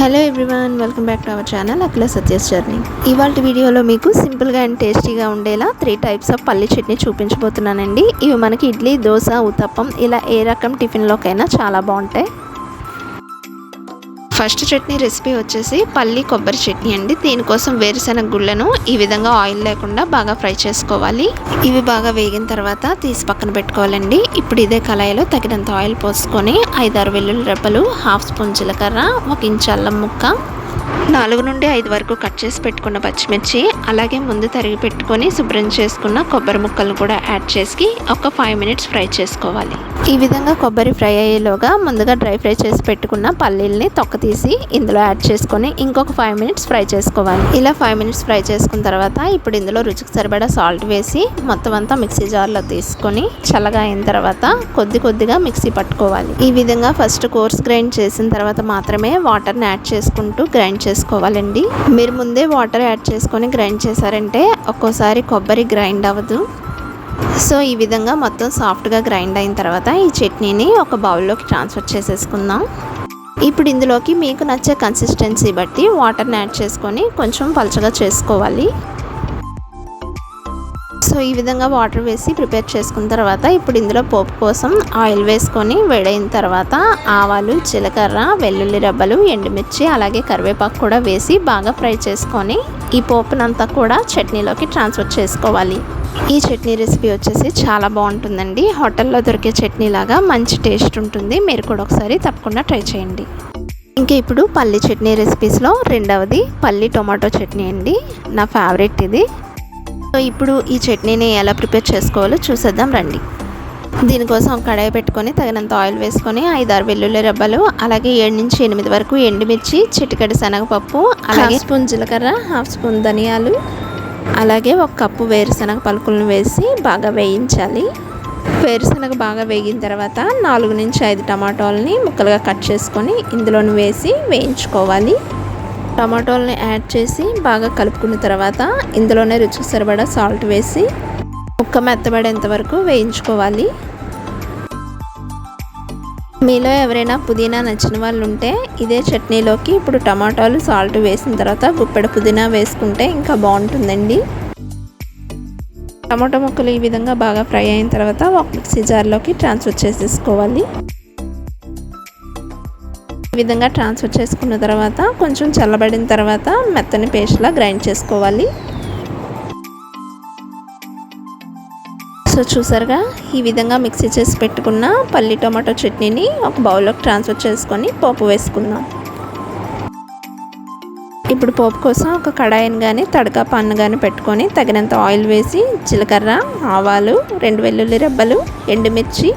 Hello everyone, welcome back to our channel Akhila Satya's journey. ఇవాళ వీడియోలో మీకు సింపుల్గా అండ్ టేస్టీగా ఉండేలా 3 టైప్స్ ఆఫ్ పల్లి చట్నీ చూపించబోతున్నానండి. ఇవి మనకి ఇడ్లీ, దోశ, ఉత్తప్పం ఇలా ఏ రకం టిఫిన్లోకైనా చాలా బాగుంటాయి. ఫస్ట్ చట్నీ రెసిపీ వచ్చేసి పల్లి కొబ్బరి చట్నీ అండి. దీనికోసం వేరుశెనగ గుళ్ళను ఈ విధంగా ఆయిల్ లేకుండా బాగా ఫ్రై చేసుకోవాలి. ఇవి బాగా వేగిన తర్వాత తీసి పక్కన పెట్టుకోవాలండి. ఇప్పుడు ఇదే కళాయిలో తగినంత ఆయిల్ పోసుకొని 5-6 వెల్లుల్లి రెబ్బలు, 1/2 స్పూన్ జీలకర్ర, 1 ఇంచు అల్లం ముక్క, 4 నుండి 5 వరకు కట్ చేసి పెట్టుకున్న పచ్చిమిర్చి, అలాగే ముందు తరిగి పెట్టుకొని శుభ్రం చేసుకున్న కొబ్బరి ముక్కలను కూడా యాడ్ చేసి ఒక 5 మినిట్స్ ఫ్రై చేసుకోవాలి. ఈ విధంగా కొబ్బరి ఫ్రై అయ్యేలోగా ముందుగా డ్రై ఫ్రై చేసి పెట్టుకున్న పల్లీల్ని తొక్క తీసి ఇందులో యాడ్ చేసుకొని ఇంకొక 5 మినిట్స్ ఫ్రై చేసుకోవాలి. ఇలా 5 మినిట్స్ ఫ్రై చేసుకున్న తర్వాత ఇప్పుడు ఇందులో రుచికి సరిపడా సాల్ట్ వేసి మొత్తం అంతా మిక్సీ జార్లో తీసుకొని చల్లగా అయిన తర్వాత కొద్దిగా మిక్సీ పట్టుకోవాలి. ఈ విధంగా ఫస్ట్ కోర్స్ గ్రైండ్ చేసిన తర్వాత మాత్రమే వాటర్ని యాడ్ చేసుకుంటూ గ్రైండ్ చేసుకోవాలండి. మీరు ముందే వాటర్ యాడ్ చేసుకొని గ్రైండ్ చేశారంటే ఒక్కోసారి కొబ్బరి గ్రైండ్ అవ్వదు. సో ఈ విధంగా మొత్తం సాఫ్ట్గా గ్రైండ్ అయిన తర్వాత ఈ చట్నీని ఒక బౌల్లోకి ట్రాన్స్ఫర్ చేసేసుకుందాం. ఇప్పుడు ఇందులోకి మీకు నచ్చే కన్సిస్టెన్సీ బట్టి వాటర్ని యాడ్ చేసుకొని కొంచెం పలచగా చేసుకోవాలి. సో ఈ విధంగా వాటర్ వేసి ప్రిపేర్ చేసుకున్న తర్వాత ఇప్పుడు ఇందులో పోపు కోసం ఆయిల్ వేసుకొని వేడైన తర్వాత ఆవాలు, జీలకర్ర, వెల్లుల్లి రెబ్బలు, ఎండుమిర్చి అలాగే కరివేపాకు కూడా వేసి బాగా ఫ్రై చేసుకొని ఈ పోపునంతా కూడా చట్నీలోకి ట్రాన్స్ఫర్ చేసుకోవాలి. ఈ చట్నీ రెసిపీ వచ్చేసి చాలా బాగుంటుందండి. హోటల్లో దొరికే చట్నీ లాగా మంచి టేస్ట్ ఉంటుంది. మీరు కూడా ఒకసారి తప్పకుండా ట్రై చేయండి. ఇంకా ఇప్పుడు పల్లి చట్నీ రెసిపీస్లో రెండవది పల్లి టొమాటో చట్నీ అండి. నా ఫేవరెట్ ఇది. సో ఇప్పుడు ఈ చట్నీని ఎలా ప్రిపేర్ చేసుకోవాలో చూసేద్దాం రండి. దీనికోసం ఒక కడాయి పెట్టుకొని తగినంత ఆయిల్ వేసుకొని 5-6 వెల్లుల్లి రెబ్బలు, అలాగే 7 నుంచి 8 వరకు ఎండుమిర్చి, చిటికెడు శనగపప్పు, అలాగే 1 స్పూన్ జీలకర్ర, 1/2 స్పూన్ ధనియాలు, అలాగే 1 కప్పు వేరుశనగ పలుకులను వేసి బాగా వేయించాలి. వేరుశనగ బాగా వేగిన తర్వాత 4 నుంచి 5 టమాటోలని ముక్కలుగా కట్ చేసుకొని ఇందులోని వేసి వేయించుకోవాలి. టమాటోలని యాడ్ చేసి బాగా కలుపుకున్న తర్వాత ఇందులోనే రుచికి సరిపడా సాల్ట్ వేసి ముక్క మెత్తబడేంత వరకు వేయించుకోవాలి. మీలో ఎవరైనా పుదీనా నచ్చిన వాళ్ళు ఉంటే ఇదే చట్నీలోకి ఇప్పుడు టమాటాలు, సాల్ట్ వేసిన తర్వాత గుప్పెడు పుదీనా వేసుకుంటే ఇంకా బాగుంటుందండి. టమాటో ముక్కలు ఈ విధంగా బాగా ఫ్రై అయిన తర్వాత ఒక మిక్సీ జార్లోకి ట్రాన్స్ఫర్ చేసేసుకోవాలి. ఈ విధంగా ట్రాన్స్ఫర్ చేసుకున్న తర్వాత కొంచెం చల్లబడిన తర్వాత మెత్తని పేస్ట్లా గ్రైండ్ చేసుకోవాలి. సో చూసారుగా ఈ విధంగా మిక్సీ చేసి పెట్టుకున్న పల్లి టొమాటో చట్నీని ఒక బౌల్లోకి ట్రాన్స్ఫర్ చేసుకొని పోపు వేసుకుందాం. ఇప్పుడు పోపు కోసం ఒక కడాయిని కానీ తడకా పాన్ కానీ పెట్టుకొని తగినంత ఆయిల్ వేసి జీలకర్ర, ఆవాలు, 2 వెల్లుల్లి రెబ్బలు, ఎండుమిర్చి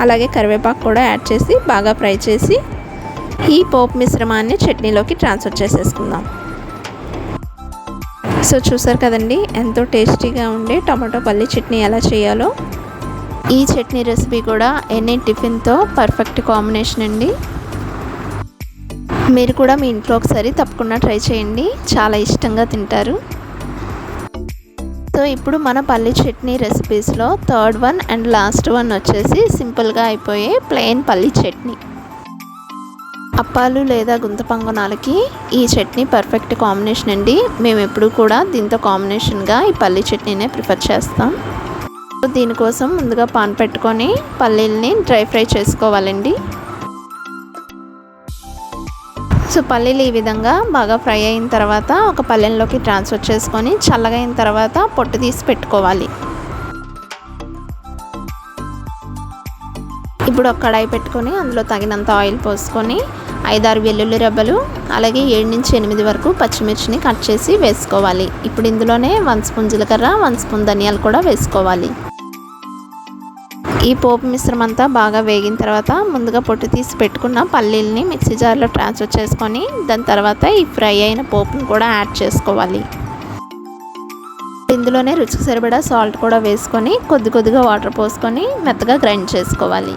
అలాగే కరివేపాకు కూడా యాడ్ చేసి బాగా ఫ్రై చేసి ఈ పోపు మిశ్రమాన్ని చట్నీలోకి ట్రాన్స్ఫర్ చేసేసుకుందాం. సో చూసారు కదండి ఎంతో టేస్టీగా ఉండే టమాటో పల్లి చట్నీ ఎలా చేయాలో. ఈ చట్నీ రెసిపీ కూడా ఎనీ టిఫిన్తో పర్ఫెక్ట్ కాంబినేషన్ అండి. మీరు కూడా మీ ఇంట్లో ఒకసారి తప్పకుండా ట్రై చేయండి, చాలా ఇష్టంగా తింటారు. సో ఇప్పుడు మన పల్లి చట్నీ రెసిపీస్లో third one and last one వచ్చేసి సింపుల్గా అయిపోయే ప్లెయిన్ పల్లి చట్నీ. అప్పాలు లేదా గుంత పొంగనాలకి ఈ చట్నీ పర్ఫెక్ట్ కాంబినేషన్ అండి. మేము ఎప్పుడు కూడా దీంతో కాంబినేషన్గా ఈ పల్లి చట్నీనే ప్రిఫర్ చేస్తాం. దీనికోసం ముందుగా పాన్ పెట్టుకొని పల్లీల్ని డ్రై ఫ్రై చేసుకోవాలండి. సో పల్లీలు ఈ విధంగా బాగా ఫ్రై అయిన తర్వాత ఒక పల్లెంలోకి ట్రాన్స్ఫర్ చేసుకొని చల్లగా అయిన తర్వాత పొట్టు తీసి పెట్టుకోవాలి. ఇప్పుడు ఒక కడాయి పెట్టుకొని అందులో తగినంత ఆయిల్ పోసుకొని 5-6 వెల్లుల్లి రెబ్బలు అలాగే 7 నుంచి 8 వరకు పచ్చిమిర్చిని కట్ చేసి వేసుకోవాలి. ఇప్పుడు ఇందులోనే 1 స్పూన్ జీలకర్ర, 1 స్పూన్ ధనియాలు కూడా వేసుకోవాలి. ఈ పోపు మిశ్రమం అంతా బాగా వేగిన తర్వాత ముందుగా పొట్టు తీసి పెట్టుకున్న పల్లీల్ని మిక్సీ జార్లో ట్రాన్స్ఫర్ చేసుకొని దాని తర్వాత ఈ ఫ్రై అయిన పోపును కూడా యాడ్ చేసుకోవాలి. ఇందులోనే రుచికి సరిపడా సాల్ట్ కూడా వేసుకొని కొద్దిగా వాటర్ పోసుకొని మెత్తగా గ్రైండ్ చేసుకోవాలి.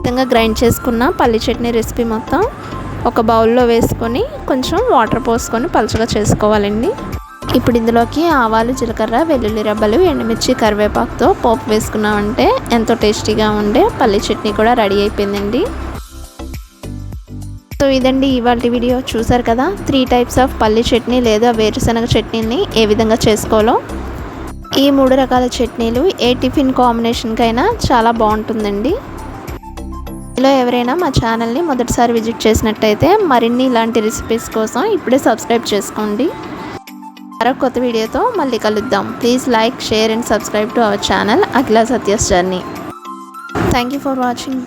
విధంగా గ్రైండ్ చేసుకున్న పల్లి చట్నీ రెసిపీ మొత్తం ఒక బౌల్లో వేసుకొని కొంచెం వాటర్ పోసుకొని పలుచగా చేసుకోవాలండి. ఇప్పుడు ఇందులోకి ఆవాలు, జీలకర్ర, వెల్లుల్లి రెబ్బలు, ఎండుమిర్చి, కరివేపాకుతో పోపు వేసుకున్నామంటే ఎంతో టేస్టీగా ఉండే పల్లి చట్నీ కూడా రెడీ అయిపోయిందండి. సో ఇదండి ఇవాళ వీడియో. చూసారు కదా 3 టైప్స్ ఆఫ్ పల్లి చట్నీ లేదా వేరుశనగ చట్నీని ఏ విధంగా చేసుకోవాలో. ఈ 3 రకాల చట్నీలు ఏ టిఫిన్ కాంబినేషన్కైనా చాలా బాగుంటుందండి. మీలో ఎవరైనా మా ఛానల్ని మొదటిసారి విజిట్ చేసినట్టయితే మరిన్ని ఇలాంటి రెసిపీస్ కోసం ఇప్పుడే సబ్స్క్రైబ్ చేసుకోండి. మరొక కొత్త వీడియోతో మళ్ళీ కలుద్దాం. Please like, share and subscribe to our channel Akhila Satya's journey. Thank you for watching.